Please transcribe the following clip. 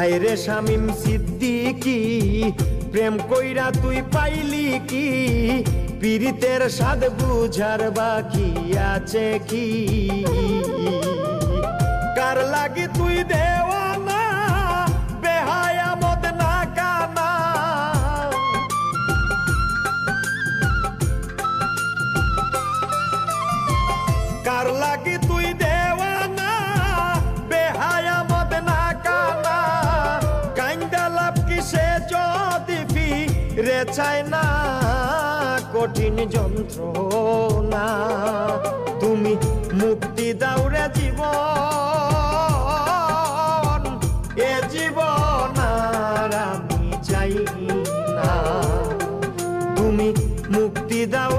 হায়রে শামীম সিদ্দিকী প্রেম কইরা তুই পাইলি কি পীড়িতের স্বাদ বুঝার বাকি আছে কি কার লাগি তুই দেওয়ানা বেহায়া মদ না কানা কার লাগি তুই দেওয়ানা বেহায়া মদ না কানা কাইন্দা লাভ কিসে যদি ফিরে চায় না কঠিন যন্ত্রণা তুমি মুক্তি দাও রে জীবন এ জীবন আর আমি চাই না তুমি মুক্তি দাও